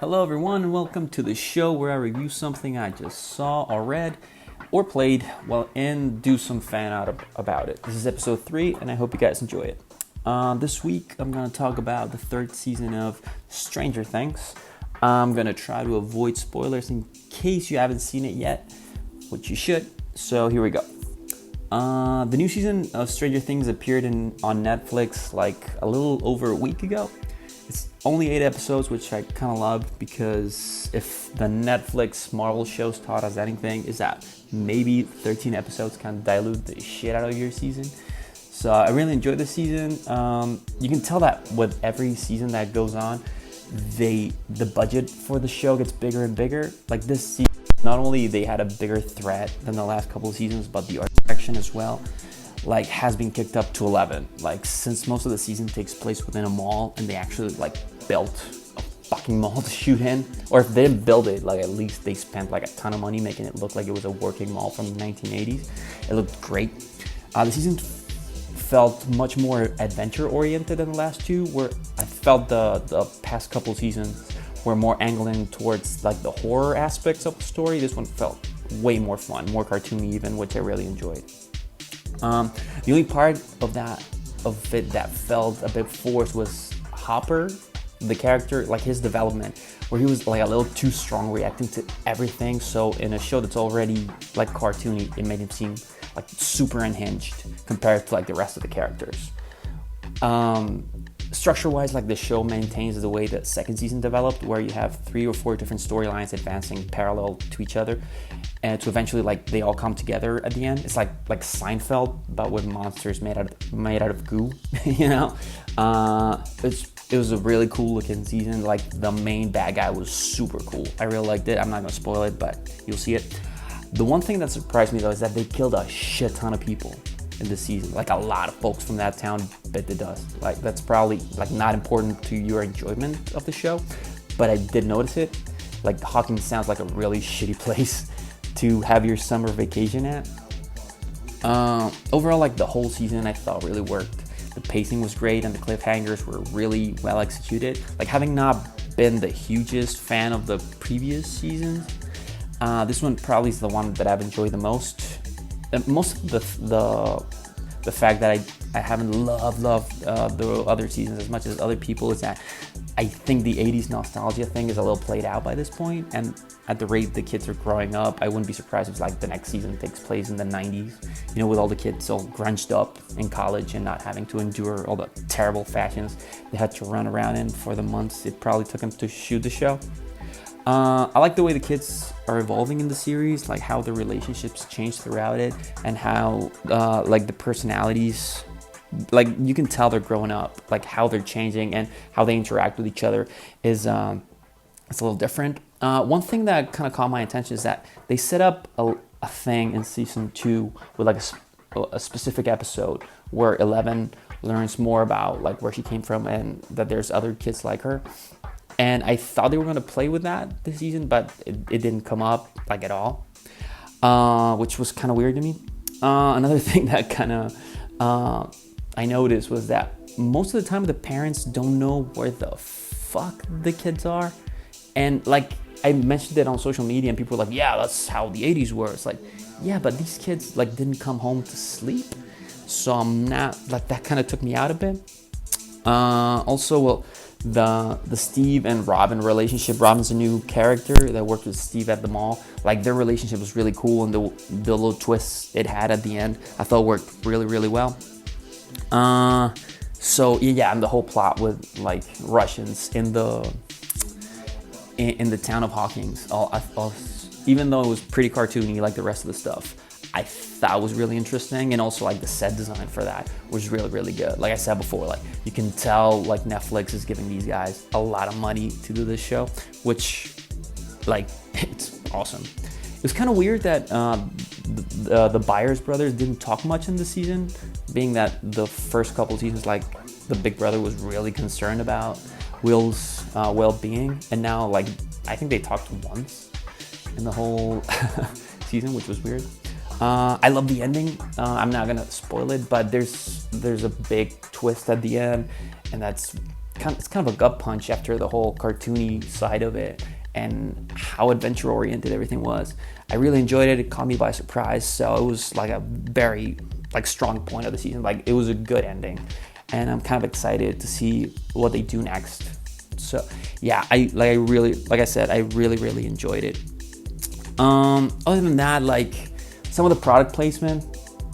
Hello, everyone, and welcome to the show where I review something I just saw or read or played, and do some fan art about it. This is episode 3, and I hope you guys enjoy it. This week, I'm going to talk about the third season of Stranger Things. I'm going to try to avoid spoilers in case you haven't seen it yet, which you should. So here we go. The new season of Stranger Things appeared on Netflix like a little over a week ago. It's only 8 episodes, which I kind of loved, because if the Netflix Marvel shows taught us anything, is that maybe 13 episodes can dilute the shit out of your season. So I really enjoyed the season. You can tell that with every season that goes on, the budget for the show gets bigger and bigger. Like this season, not only they had a bigger threat than the last couple of seasons, but the art direction as well has been kicked up to 11. Since most of the season takes place within a mall, and they actually built a fucking mall to shoot in, or if they didn't build it, at least they spent a ton of money making it look like it was a working mall from the 1980s. It looked great. The season felt much more adventure oriented than the last two, where I felt the past couple seasons were more angling towards the horror aspects of the story. This one felt way more fun, more cartoony even, which I really enjoyed. The only part of it that felt a bit forced was Hopper, the character, his development, where he was a little too strong, reacting to everything. So in a show that's already cartoony, it made him seem super unhinged compared to the rest of the characters. Structure-wise, the show maintains the way the second season developed, where you have 3 or 4 different storylines advancing parallel to each other, and to eventually they all come together at the end. It's like Seinfeld, but with monsters made out of goo. It was a really cool looking season. The main bad guy was super cool. I really liked it. I'm not gonna spoil it, but you'll see it. The one thing that surprised me though is that they killed a shit ton of people in this season. A lot of folks from that town bit the dust. That's probably not important to your enjoyment of the show, but I did notice it. Hawkins sounds like a really shitty place to have your summer vacation at. Overall, the whole season I thought really worked. The pacing was great and the cliffhangers were really well executed. Having not been the hugest fan of the previous seasons, this one probably is the one that I've enjoyed the most. Most of the fact that I haven't loved the other seasons as much as other people is that I think the 80s nostalgia thing is a little played out by this point, and at the rate the kids are growing up, I wouldn't be surprised if the next season takes place in the 90s, with all the kids all grunged up in college and not having to endure all the terrible fashions they had to run around in for the months it probably took them to shoot the show. I like the way the kids are evolving in the series, how the relationships change throughout it, and how the personalities, you can tell they're growing up, how they're changing and how they interact with each other is it's a little different. One thing that kind of caught my attention is that they set up a thing in season 2 with a specific episode where Eleven learns more about where she came from and that there's other kids like her. And I thought they were going to play with that this season, but it didn't come up at all, which was kind of weird to me. Another thing that kind of I noticed was that most of the time the parents don't know where the fuck the kids are. And I mentioned it on social media and people were yeah, that's how the 80s were. It's yeah, but these kids didn't come home to sleep. So I'm not, that kind of took me out a bit. Also, the Steve and Robin relationship. Robin's a new character that worked with Steve at the mall. Their relationship was really cool, and the little twists it had at the end I thought worked really, really well. So yeah, and the whole plot with Russians in the town of Hawkins, even though it was pretty cartoony the rest of the stuff, I thought was really interesting. And also the set design for that was really, really good. Like I said before, you can tell Netflix is giving these guys a lot of money to do this show, which it's awesome. It was kind of weird that the Byers brothers didn't talk much in the season, being that the first couple seasons the big brother was really concerned about Will's well-being, and now I think they talked once in the whole season, which was weird. I love the ending. I'm not gonna spoil it, but there's a big twist at the end, and that's it's kind of a gut punch after the whole cartoony side of it and how adventure oriented everything was. I really enjoyed it. It caught me by surprise. So it was like a very like strong point of the season. Like it was a good ending, and I'm kind of excited to see what they do next. So yeah, I really enjoyed it. Other than that, like some of the product placement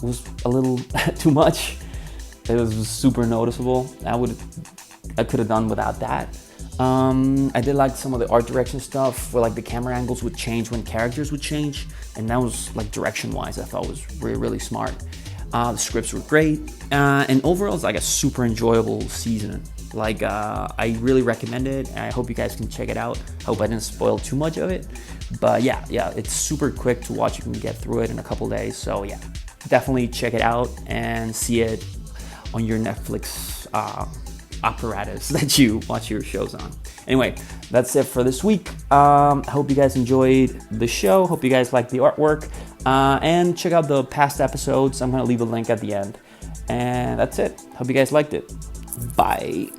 was a little too much. It was super noticeable. I could have done without that. I did like some of the art direction stuff where like the camera angles would change when characters would change, and that was like direction wise I thought was really smart. The scripts were great, and overall it's like a super enjoyable season. Like I really recommend it, and I hope you guys can check it out. I hope I didn't spoil too much of it, but yeah, it's super quick to watch. You can get through it in a couple days, so yeah, definitely check it out and see it on your Netflix apparatus that you watch your shows on. Anyway, that's it for this week. I hope you guys enjoyed the show. Hope you guys liked the artwork, and check out the past episodes. I'm gonna leave a link at the end, and that's it. Hope you guys liked it. Bye.